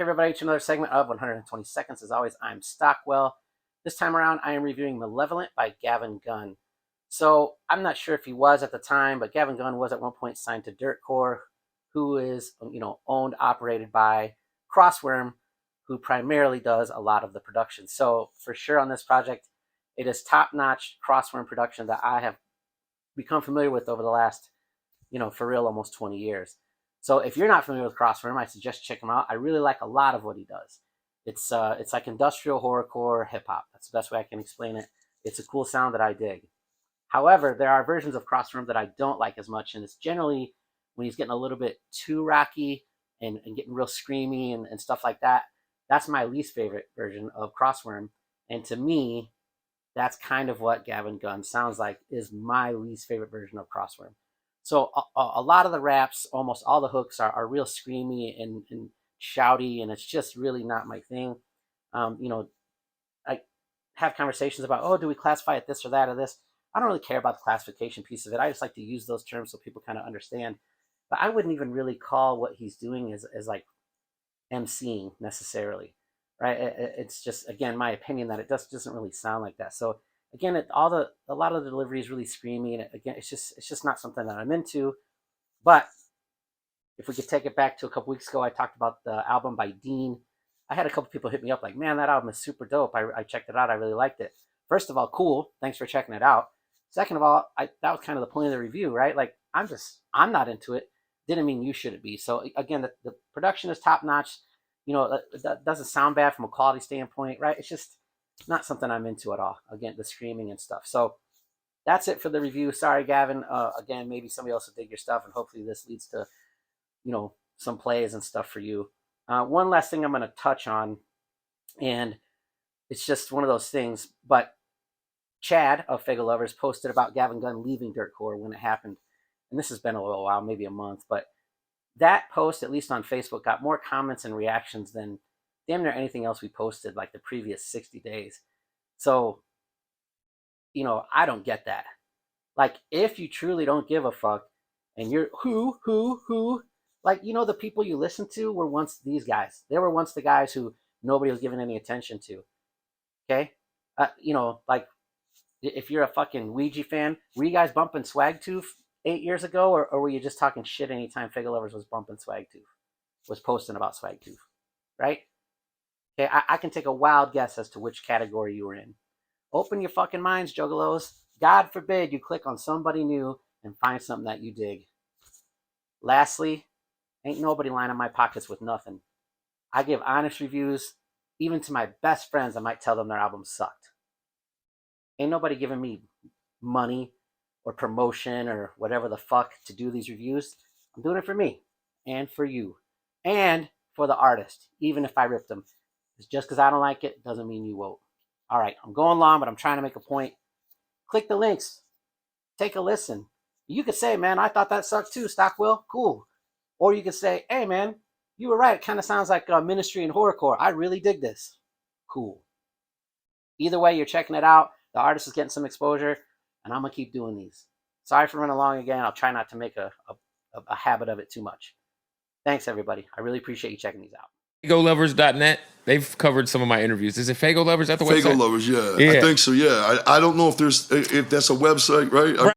everybody, to another segment of 120 Seconds. As always, I'm Stockwell. This time around, I am reviewing Malevolent by Gavyn Gunn. So I'm not sure if he was at the time, but Gavyn Gunn was at one point signed to Dirtcore, who is, owned, operated by Crossworm, who primarily does a lot of the production. So for sure on this project, it is top-notch Crossworm production that I have become familiar with over the last, for real, almost 20 years. So if you're not familiar with Crossworm, I suggest check him out. I really like a lot of what he does. It's like industrial horrorcore hip hop. That's the best way I can explain it. It's a cool sound that I dig. However, there are versions of Crossworm that I don't like as much, and it's generally when he's getting a little bit too rocky and getting real screamy and stuff like that. That's my least favorite version of Crossworm. And to me, that's kind of what Gavyn Gunn sounds like, is my least favorite version of Crossworm. So a lot of the raps, almost all the hooks are real screamy and shouty, and it's just really not my thing. I have conversations about, do we classify it this or that or this? I don't really care about the classification piece of it. I just like to use those terms so people kind of understand. But I wouldn't even really call what he's doing as like emceeing necessarily, right? It's just, again, my opinion that it doesn't really sound like that. So again, a lot of the delivery is really screamy, and again, it's just not something that I'm into. But if we could take it back to a couple weeks ago, I talked about the album by Dean. I had a couple people hit me up like, man, that album is super dope. I checked it out. I really liked it. First of all, cool. Thanks for checking it out. Second of all, that was kind of the point of the review, right? Like, I'm not into it. Didn't mean you shouldn't be. So again, the production is top notch. That doesn't sound bad from a quality standpoint, right? It's just not something I'm into at all. Again, the screaming and stuff. So that's it for the review. Sorry, Gavyn. Again, maybe somebody else will dig your stuff, and hopefully this leads to, some plays and stuff for you. One last thing I'm going to touch on, and it's just one of those things, but Chad of Fago Lovers posted about Gavyn Gunn leaving Dirtcore when it happened. And this has been a little while, maybe a month, but that post, at least on Facebook, got more comments and reactions than damn near anything else we posted like the previous 60 days. So, I don't get that. Like, if you truly don't give a fuck and you're who, like, the people you listen to were once these guys. They were once the guys who nobody was giving any attention to. Okay? Like, if you're a fucking Ouija fan, were you guys bumping Swagtooth 8 years ago, or were you just talking shit anytime Fago Lovers was bumping Swagtooth, was posting about Swagtooth, right? Okay, I can take a wild guess as to which category you were in. Open your fucking minds, juggalos. God forbid you click on somebody new and find something that you dig. Lastly, ain't nobody lining my pockets with nothing. I give honest reviews. Even to my best friends, I might tell them their album sucked. Ain't nobody giving me money or promotion or whatever the fuck to do these reviews. I'm doing it for me and for you and for the artist, even if I rip them. It's just because I don't like it doesn't mean you won't. All right, I'm going long, but I'm trying to make a point. Click the links. Take a listen. You could say, man, I thought that sucked too, Stockwell. Cool. Or you could say, hey, man, you were right. It kind of sounds like Ministry and Horrorcore. I really dig this. Cool. Either way, you're checking it out. The artist is getting some exposure, and I'm going to keep doing these. Sorry for running long again. I'll try not to make a habit of it too much. Thanks, everybody. I really appreciate you checking these out. FagoLovers.net. They've covered some of my interviews. Is it Fago Lovers at the website? Fago Lovers, yeah. I think so, yeah. I don't know if that's a website, right?